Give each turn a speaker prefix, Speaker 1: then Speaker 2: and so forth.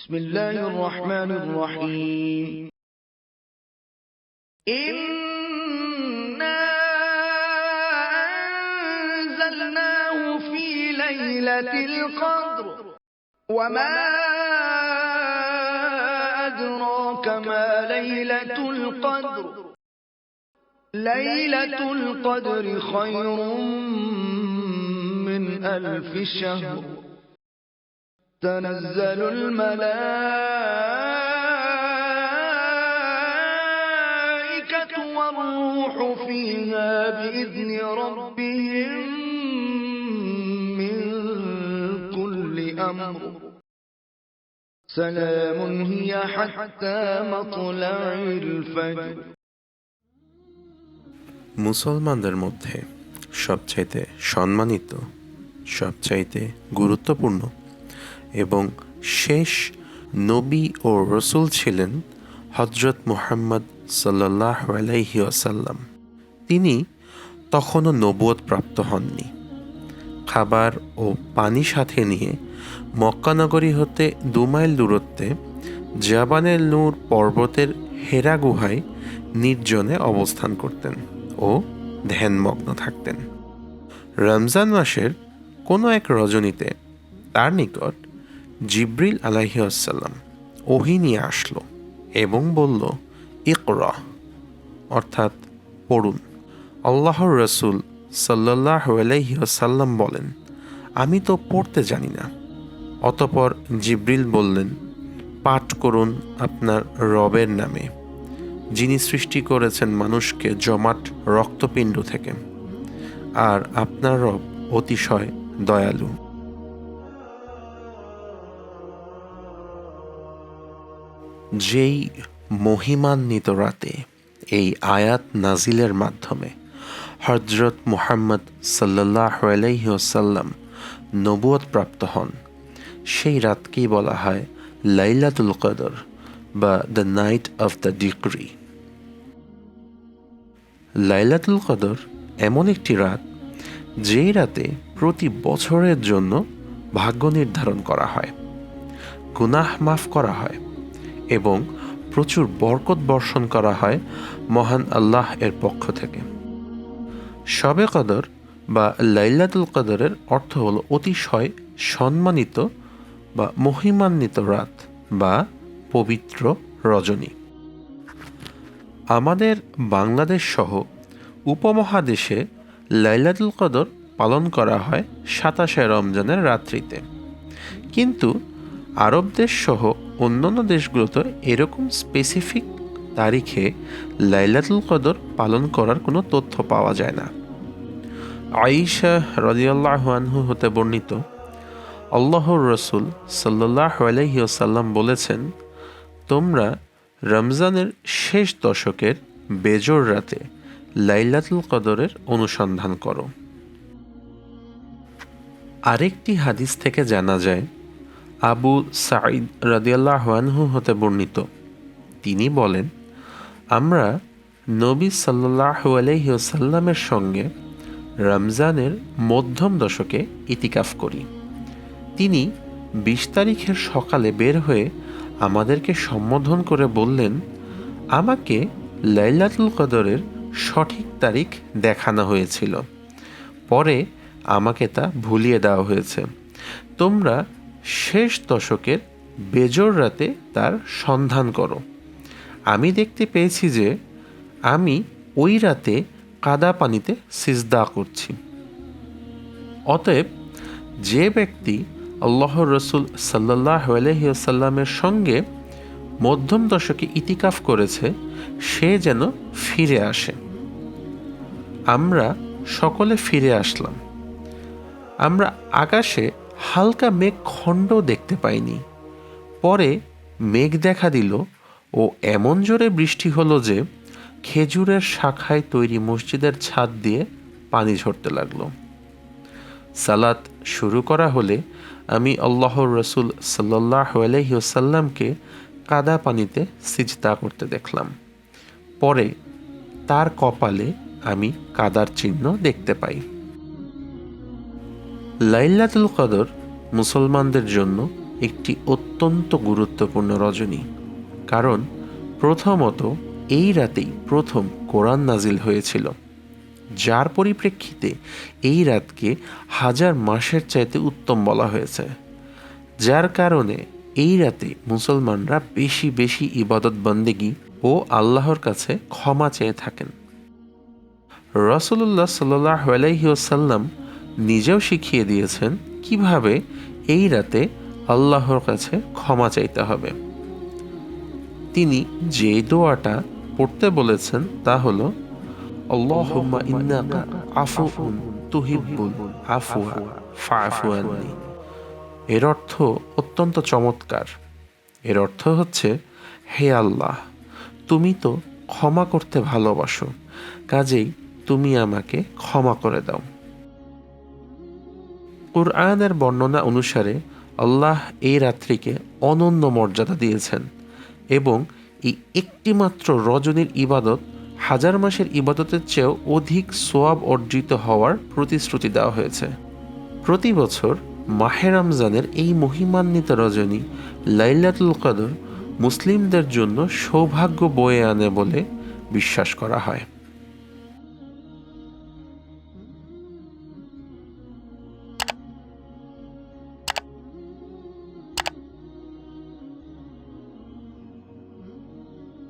Speaker 1: বিসমিল্লাহির রহমানির রহিম। ইন্না আনজালনাহু ফি লাইলাতিল কদর ওয়া মা আদরাকা মা লাইলাতুল কদর লাইলাতুল কদরি খায়রুম মিন আলফি শাহর تنزل الملائكة والروح فيها بإذن ربهم من كل أمر سلام هي حتى مطلع الفجر।
Speaker 2: মুসলমানদের মধ্যে সবচাইতে সম্মানিত, সবচাইতে গুরুত্বপূর্ণ এবং শেষ নবী ও রসুল ছিলেন হযরত মুহাম্মদ সাল্লাল্লাহু আলাইহি ওয়াসাল্লাম। তিনি তখনও নবুয়ত প্রাপ্ত হননি। খাবার ও পানি সাথে নিয়ে মক্কা নগরী হতে 2 মাইল দূরত্বে জাবানেল নূর পর্বতের হেরা গুহায় নির্জনে অবস্থান করতেন ও ধ্যানমগ্ন থাকতেন। রমজান মাসের কোনো এক রজনীতে তার নিকট জিবরিল আলাইহিস সালাম ওহী নিয়ে আসলো এবং বলল, ইকরা, অর্থাৎ পড়ুন। আল্লাহর রসুল সাল্লাল্লাহু আলাইহি ওয়াসাল্লাম বলেন, আমি তো পড়তে জানি না। অতঃপর জিবরিল বললেন, পাঠ করুন আপনার রবের নামে, যিনি সৃষ্টি করেছেন মানুষকে জমাট রক্তপিণ্ড থেকে, আর আপনার রব অতিশয় দয়ালু। যেই মহিমান্বিত রাতে এই আয়াত নাজিলের মাধ্যমে হযরত মুহাম্মদ সাল্লাল্লাহু আলাইহি ওয়াসাল্লাম নবুয়ত প্রাপ্ত হন, সেই রাতকেই বলা হয় লাইলাতুল কদর বা the night of the decree. লাইলাতুল কদর এমন একটি রাত যেই রাতে প্রতি বছরের জন্য ভাগ্য নির্ধারণ করা হয়, গুনাহ মাফ করা হয় এবং প্রচুর বরকত বর্ষণ করা হয় মহান আল্লাহ এর পক্ষ থেকে। শবে কদর বা লাইলাতুল কদরের অর্থ হল অতিশয় সম্মানিত বা মহিমান্বিত রাত বা পবিত্র রজনী। আমাদের বাংলাদেশ সহ উপমহাদেশে লাইলাতুল কদর পালন করা হয় 27শে রমজানের রাত্রিতে, কিন্তু আরব দেশ সহ অন্যান্য দেশগুলোতে এরকম স্পেসিফিক তারিখে লাইলাতুল কদর পালন করার কোনো তথ্য পাওয়া যায় না। আয়েশা রাদিয়াল্লাহু আনহা হতে বর্ণিত, আল্লাহর রসুল সাল্লাল্লাহু আলাইহি ওয়াসাল্লাম বলেছেন, তোমরা রমজানের শেষ দশকের বেজোর রাতে লাইলাতুল কদরের অনুসন্ধান করো। আরেকটি হাদিস থেকে জানা যায়, আবু সাঈদ রাদিয়াল্লাহু আনহু হতে বর্ণিত, তিনি বলেন, আমরা নবী সাল্লাল্লাহু আলাইহি ওয়াসাল্লামের সঙ্গে রমজানের মধ্যম দশকে ইতিকাফ করি। তিনি 20 তারিখের সকালে বের হয়ে আমাদেরকে সম্বোধন করে বললেন, আমাকে লাইলাতুল কদরের সঠিক তারিখ দেখানো হয়েছিল, পরে আমাকে তা ভুলিয়ে দেওয়া হয়েছে। তোমরা শেষ দশকের বেজোর রাতে তার সন্ধান করো। আমি দেখতে পেয়েছি যে আমি ওই রাতে কাদা পানিতে সিজদা করছি। অতএব যে ব্যক্তি আল্লাহর রসুল সাল্লাল্লাহু আলাইহি ওয়াসাল্লামের সঙ্গে মধ্যম দশকে ইতিকাফ করেছে, সে যেন ফিরে আসে। আমরা সকলে ফিরে আসলাম। আমরা আকাশে হালকা মেঘ খণ্ড দেখতে পাইনি। পরে মেঘ দেখা দিল ও এমন জোরে বৃষ্টি হলো যে খেজুরের শাখায় তৈরি মসজিদের ছাদ দিয়ে পানি ঝরতে লাগলো। সালাত শুরু করা হলে আমি আল্লাহর রসুল সাল্লাল্লাহু আলাইহি ওয়াসাল্লামকে কাদা পানিতে সিজদা করতে দেখলাম। পরে তার কপালে আমি কাদার চিহ্ন দেখতে পাই। লাইলাতুল কদর মুসলমানদের জন্য একটি অত্যন্ত গুরুত্বপূর্ণ রজনী। কারণ প্রথমত এই রাতেই প্রথম কোরআন নাজিল হয়েছিল, যার পরিপ্রেক্ষিতে এই রাতকে 1000 মাসের চাইতে উত্তম বলা হয়েছে, যার কারণে এই রাতে মুসলমানরা বেশি বেশি ইবাদত বন্দেগী ও আল্লাহর কাছে ক্ষমা চেয়ে থাকেন। রাসূলুল্লাহ সাল্লাল্লাহু আলাইহি ওয়াসাল্লাম নিজেও শিখিয়ে দিয়েছেন কিভাবে এই রাতে আল্লাহর কাছে ক্ষমা চাইতে হবে। তিনি যে দোয়াটা পড়তে বলেছেন তা হলো আল্লাহুম্মা ইন্নাকা আফুউন তুহিব্বুল আফওয়া ফা'ফু আন্নি। এর অর্থ অত্যন্ত চমৎকার। এর অর্থ হচ্ছে, হে আল্লাহ, তুমি তো ক্ষমা করতে ভালোবাসো, কাজেই তুমি আমাকে ক্ষমা করে দাও। কুরআনের বর্ণনা অনুসারে আল্লাহ এই রাত্রিকে অনন্য মর্যাদা দিয়েছেন এবং এই একটিমাত্র রজনীর ইবাদত 1000 মাসের ইবাদতের চেয়েও অধিক সোয়াব অর্জিত হওয়ার প্রতিশ্রুতি দেওয়া হয়েছে। প্রতি বছর মাহে রমজানের এই মহিমান্বিত রজনী লাইলাতুল কদর মুসলিমদের জন্য সৌভাগ্য বয়ে আনে বলে বিশ্বাস করা হয়।